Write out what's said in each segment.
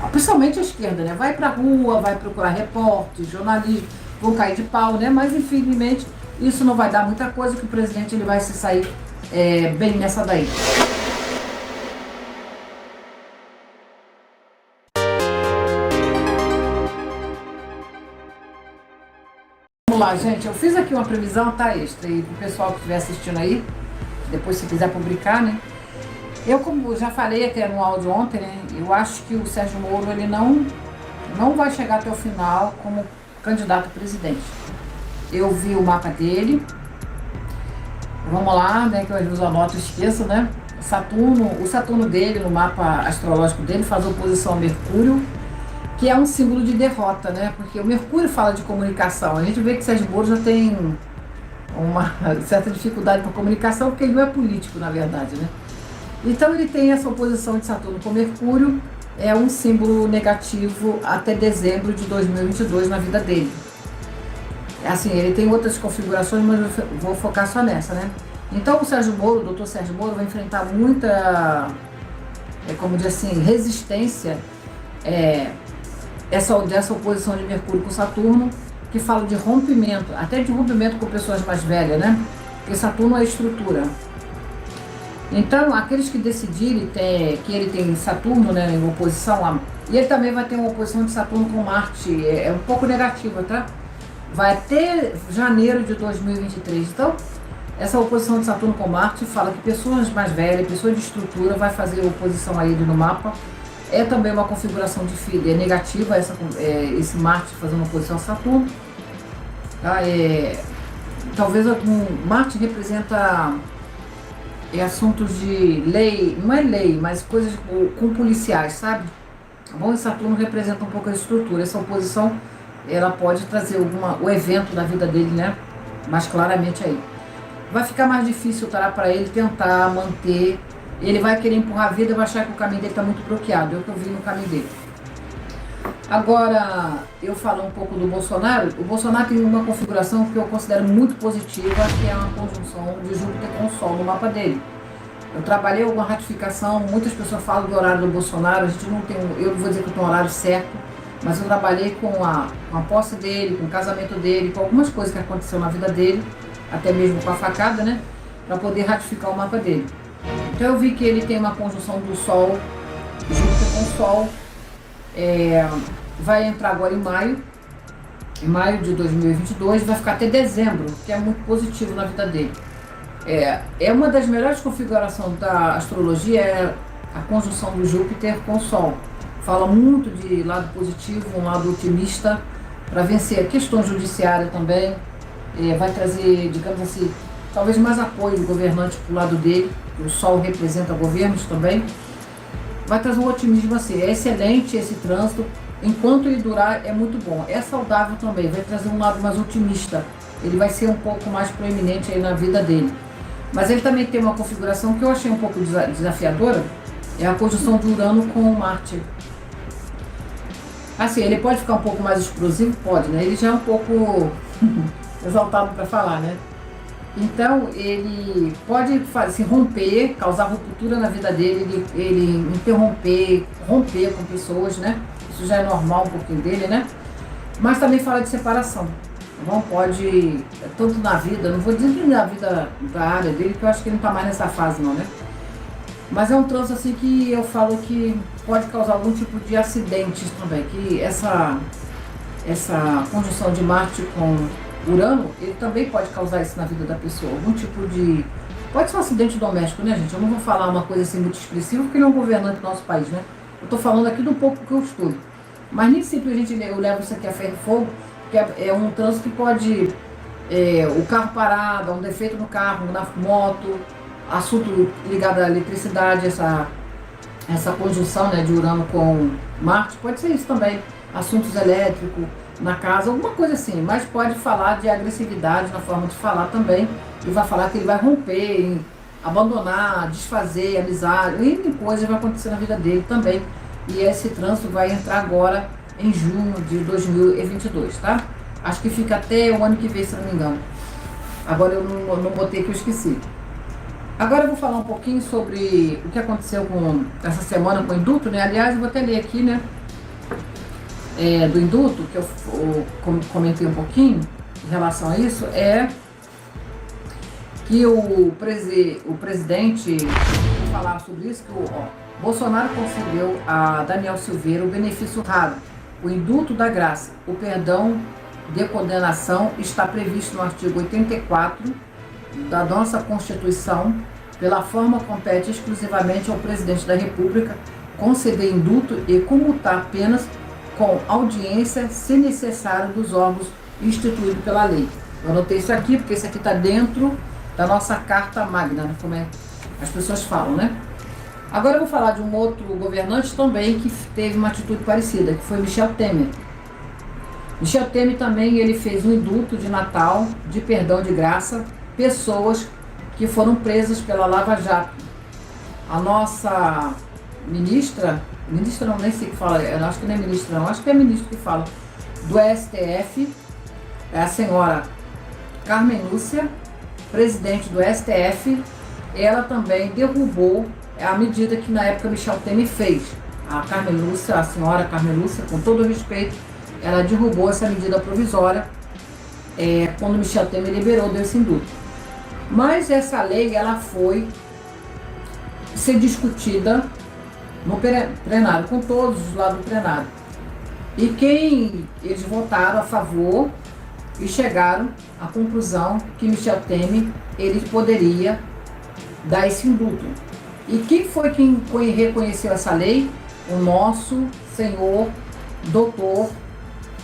principalmente a esquerda, né? Vai pra rua, vai procurar repórter, jornalistas, vão cair de pau, né? Mas, infelizmente, isso não vai dar muita coisa, que o presidente ele vai se sair bem nessa daí. Vamos lá, gente. Eu fiz aqui uma previsão, tá, extra. E pro pessoal que estiver assistindo aí, depois se quiser publicar, né? Eu, como já falei até no áudio ontem, né? Eu acho que o Sérgio Moro, ele não vai chegar até o final como candidato a presidente. Eu vi o mapa dele. Vamos lá, né? Que eu às vezes anoto e esqueço, né? O Saturno dele, no mapa astrológico dele, faz oposição a Mercúrio, que é um símbolo de derrota, né? Porque o Mercúrio fala de comunicação. A gente vê que o Sérgio Moro já tem uma certa dificuldade para comunicação, porque ele não é político, na verdade, né? Então ele tem essa oposição de Saturno com Mercúrio, é um símbolo negativo até dezembro de 2022 na vida dele. Assim, ele tem outras configurações, mas eu vou focar só nessa, né? Então o Sérgio Moro, o doutor Sérgio Moro, vai enfrentar muita, como dizer assim, resistência, dessa oposição de Mercúrio com Saturno, que fala de rompimento, até de rompimento com pessoas mais velhas, né? Porque Saturno é estrutura. Então, aqueles que decidirem que ele tem Saturno, né, em oposição, e ele também vai ter uma oposição de Saturno com Marte, é um pouco negativa, tá? Vai até janeiro de 2023. Então, essa oposição de Saturno com Marte fala que pessoas mais velhas, pessoas de estrutura, vai fazer oposição a ele no mapa. É também uma configuração de filho, é negativa esse Marte fazendo oposição a Saturno. Tá? Talvez Marte representa assuntos de lei, não é lei, mas coisas com policiais, sabe? Bom, e Saturno representa um pouco a estrutura. Essa oposição, ela pode trazer o evento da vida dele, né? Mais claramente aí. Vai ficar mais difícil, tá, para ele tentar manter. Ele vai querer empurrar a vida e vai achar que o caminho dele está muito bloqueado. É o que eu vi no caminho dele. Agora, eu falo um pouco do Bolsonaro. O Bolsonaro tem uma configuração que eu considero muito positiva, que é uma conjunção de Júpiter com o Sol no mapa dele. Eu trabalhei alguma ratificação, muitas pessoas falam do horário do Bolsonaro, a gente não tem, eu não vou dizer que eu tenho um horário certo, mas eu trabalhei com a posse dele, com o casamento dele, com algumas coisas que aconteceram na vida dele, até mesmo com a facada, né? Para poder ratificar o mapa dele. Então eu vi que ele tem uma conjunção do Sol, Júpiter com o Sol, vai entrar agora em maio de 2022, vai ficar até dezembro, que é muito positivo na vida dele. É uma das melhores configurações da astrologia, é a conjunção do Júpiter com o Sol. Fala muito de lado positivo, um lado otimista, para vencer a questão judiciária também. Vai trazer, digamos assim, talvez mais apoio do governante para o lado dele, o Sol representa governos também. Vai trazer um otimismo assim, é excelente esse trânsito, enquanto ele durar é muito bom. É saudável também, vai trazer um lado mais otimista, ele vai ser um pouco mais proeminente aí na vida dele. Mas ele também tem uma configuração que eu achei um pouco desafiadora, é a conjunção de Urano com Marte. Assim, ele pode ficar um pouco mais explosivo? Pode, né? Ele já é um pouco exaltado para falar, né? Então, ele pode romper, causar ruptura na vida dele, ele romper com pessoas, né? Isso já é normal um pouquinho dele, né? Mas também fala de separação. Não pode, tanto na vida, não vou dizer que na vida da área dele, que eu acho que ele não está mais nessa fase não, né? Mas é um trânsito assim que eu falo que pode causar algum tipo de acidentes também, que essa conjunção de Marte com Urano, ele também pode causar isso na vida da pessoa, algum tipo de... Pode ser um acidente doméstico, né, gente? Eu não vou falar uma coisa assim muito expressiva, porque ele é um governante do nosso país, né? Eu tô falando aqui do pouco que eu estudo. Mas nem sempre eu levo isso aqui a ferro e fogo, porque é um trânsito que pode... o carro parado, um defeito no carro, na moto, assunto ligado à eletricidade, essa conjunção, né, de Urano com Marte, pode ser isso também. Assuntos elétricos, na casa, alguma coisa assim, mas pode falar de agressividade na forma de falar também, e vai falar que ele vai romper, abandonar, desfazer, amizade, e coisas vai acontecer na vida dele também, e esse trânsito vai entrar agora em junho de 2022, tá? Acho que fica até o ano que vem, se não me engano. Agora eu não botei que eu esqueci. Agora eu vou falar um pouquinho sobre o que aconteceu essa semana com o induto, né? Aliás, eu vou até ler aqui, né? do indulto, que eu comentei um pouquinho em relação a isso, é que o presidente, vou falar sobre isso, que Bolsonaro concedeu a Daniel Silveira o benefício raro, o indulto da graça. O perdão de condenação está previsto no artigo 84 da nossa Constituição. Pela forma, compete exclusivamente ao presidente da República conceder indulto e comutar penas com audiência, se necessário, dos órgãos instituídos pela lei. Eu anotei isso aqui porque isso aqui está dentro da nossa Carta Magna, né? Como as pessoas falam, né? Agora eu vou falar de um outro governante também que teve uma atitude parecida, que foi Michel Temer. Michel Temer também, ele fez um indulto de Natal, de perdão de graça, pessoas que foram presas pela Lava Jato. A nossa ministra não, nem sei o que fala, eu acho que não é ministra não, acho que é ministro que fala, do STF, é a senhora Carmen Lúcia, presidente do STF, ela também derrubou a medida que na época Michel Temer fez. A Carmen Lúcia, a senhora Carmen Lúcia, com todo o respeito, ela derrubou essa medida provisória quando Michel Temer liberou desse indulto. Mas essa lei, ela foi ser discutida no plenário, com todos os lados do plenário. E eles votaram a favor e chegaram à conclusão que Michel Temer, ele poderia dar esse indulto. E quem foi quem reconheceu essa lei? O nosso senhor doutor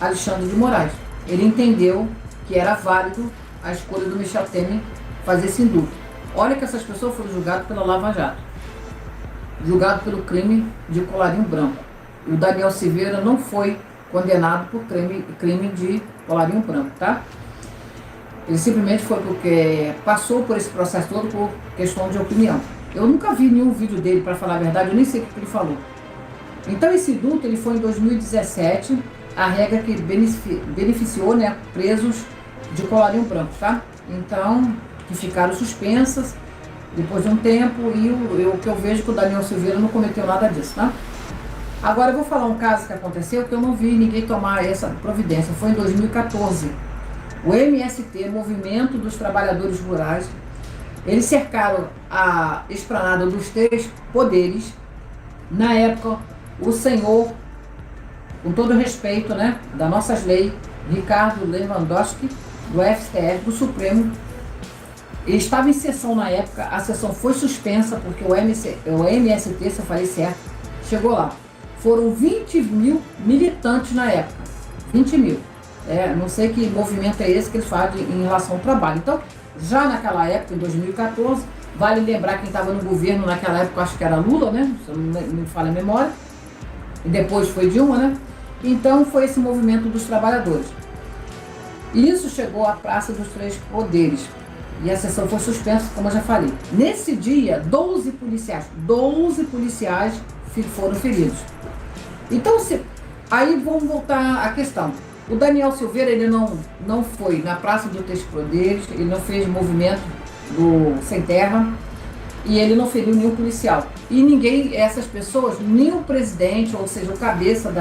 Alexandre de Moraes. Ele entendeu que era válido a escolha do Michel Temer fazer esse indulto. Olha que essas pessoas foram julgadas pela Lava Jato, julgado pelo crime de colarinho branco. E o Daniel Silveira não foi condenado por crime de colarinho branco, tá? Ele simplesmente foi porque passou por esse processo todo por questão de opinião. Eu nunca vi nenhum vídeo dele, para falar a verdade, eu nem sei o que ele falou. Então esse indulto, ele foi em 2017, a regra que beneficiou, né, presos de colarinho branco, tá? Então, que ficaram suspensas depois de um tempo, e o que eu vejo que o Daniel Silveira não cometeu nada disso, tá? Agora eu vou falar um caso que aconteceu que eu não vi ninguém tomar essa providência. Foi em 2014. O MST, Movimento dos Trabalhadores Rurais, eles cercaram a esplanada dos três poderes. Na época, o senhor, com todo o respeito, né, das nossas leis, Ricardo Lewandowski, do STF, do Supremo, ele estava em sessão na época, a sessão foi suspensa porque o MST, se eu falei certo, chegou lá. Foram 20 mil militantes na época, 20 mil. Não sei que movimento é esse que eles fazem em relação ao trabalho. Então, já naquela época, em 2014, vale lembrar quem estava no governo naquela época, acho que era Lula, né? Se eu não me falha a memória. E depois foi Dilma, né? Então, foi esse movimento dos trabalhadores. E isso chegou à Praça dos Três Poderes. E a sessão foi suspensa, como eu já falei. Nesse dia, 12 policiais foram feridos. Então, aí vamos voltar à questão. O Daniel Silveira, ele não foi na Praça dos Três Poderes, ele não fez movimento do Sem Terra e ele não feriu nenhum policial. E ninguém, essas pessoas, nem o presidente, ou seja, o cabeça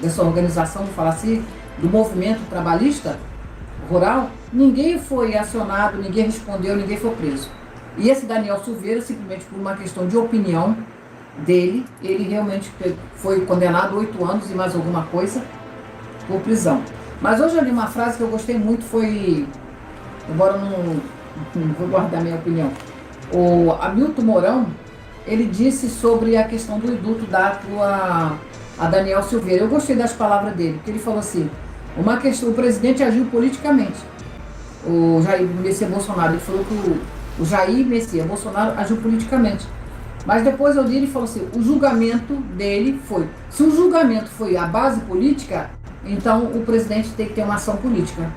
dessa organização, vou falar assim, do movimento trabalhista rural, ninguém foi acionado, ninguém respondeu, ninguém foi preso. E esse Daniel Silveira, simplesmente por uma questão de opinião dele, ele realmente foi condenado a 8 anos e mais alguma coisa por prisão. Mas hoje eu li uma frase que eu gostei muito, foi, embora eu não vou guardar minha opinião, o Hamilton Mourão, ele disse sobre a questão do indulto dado a Daniel Silveira. Eu gostei das palavras dele, porque ele falou assim, o presidente agiu politicamente, o Jair Messias Bolsonaro, ele falou que o Jair Messias Bolsonaro agiu politicamente. Mas depois eu li, ele falou assim, o julgamento dele foi, se o julgamento foi a base política, então o presidente tem que ter uma ação política,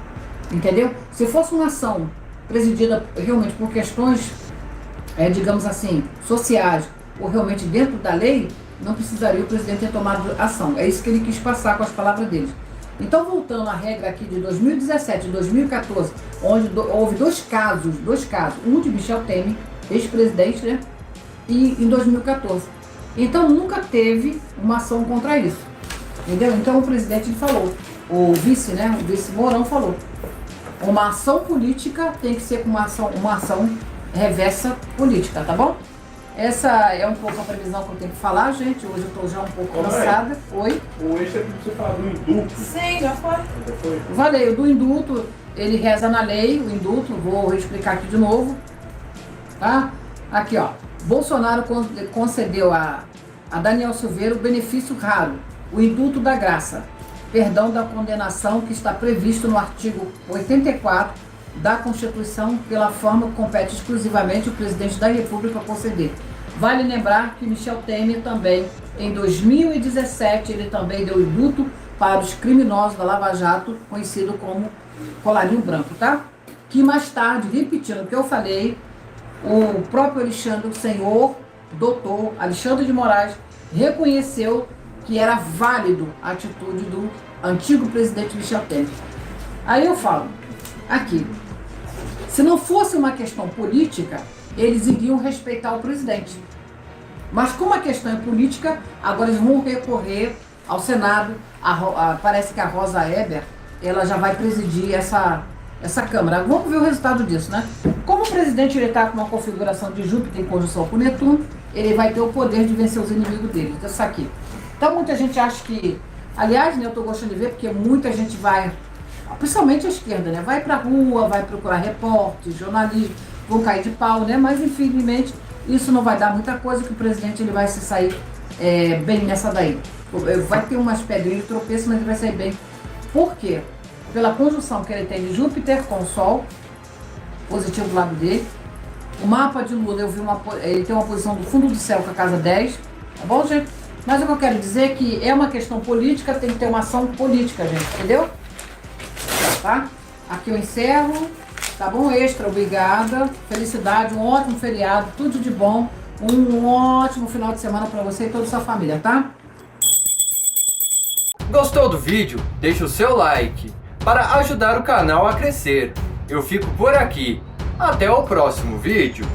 entendeu? Se fosse uma ação presidida realmente por questões, digamos assim, sociais, ou realmente dentro da lei, não precisaria o presidente ter tomado ação. É isso que ele quis passar com as palavras dele. Então, voltando à regra aqui de 2017 e 2014, onde houve dois casos, um de Michel Temer, ex-presidente, né? E em 2014. Então, nunca teve uma ação contra isso. Entendeu? Então o presidente ele falou, o vice, né? O vice Mourão falou, uma ação política tem que ser uma ação reversa política, tá bom? Essa é um pouco a previsão que eu tenho que falar, gente. Hoje eu tô já um pouco cansada. Oi? O eixo é que você fala do indulto. Sim, já foi. Já foi? Valeu, do indulto, ele reza na lei, o indulto, vou explicar aqui de novo. Tá? Aqui, ó. Bolsonaro concedeu a Daniel Silveira o benefício raro, o indulto da graça, perdão da condenação que está previsto no artigo 84 da Constituição, pela forma que compete exclusivamente o presidente da República conceder. Vale lembrar que Michel Temer também, em 2017, ele também deu indulto para os criminosos da Lava Jato, conhecido como colarinho branco, tá? Que mais tarde, repetindo o que eu falei, o próprio Alexandre, o senhor doutor Alexandre de Moraes, reconheceu que era válido a atitude do antigo presidente Michel Temer. Aí eu falo, aqui, se não fosse uma questão política, eles iriam respeitar o presidente. Mas como a questão é política, agora eles vão recorrer ao Senado. Parece que a Rosa Weber, ela já vai presidir essa Câmara. Vamos ver o resultado disso, né? Como o presidente está com uma configuração de Júpiter em conjunção com Netuno, ele vai ter o poder de vencer os inimigos dele. Isso aqui. Então muita gente acha que... Aliás, né, eu estou gostando de ver porque muita gente vai... Principalmente a esquerda, né? Vai pra rua, vai procurar repórter, jornalismo, vão cair de pau, né? Mas, infelizmente, isso não vai dar muita coisa, que o presidente ele vai se sair bem nessa daí. Vai ter umas pedrinhas de tropeço, mas ele vai sair bem. Por quê? Pela conjunção que ele tem de Júpiter com o Sol, positivo do lado dele. O mapa de Lula, eu vi ele tem uma posição do fundo do céu com a casa 10, tá bom, gente? Mas o que eu quero dizer é que é uma questão política, tem que ter uma ação política, gente, entendeu? Tá? Aqui eu encerro, tá bom? Extra, obrigada, felicidade, um ótimo feriado, tudo de bom, um ótimo final de semana para você e toda a sua família, tá? Gostou do vídeo? Deixa o seu like para ajudar o canal a crescer. Eu fico por aqui, até o próximo vídeo.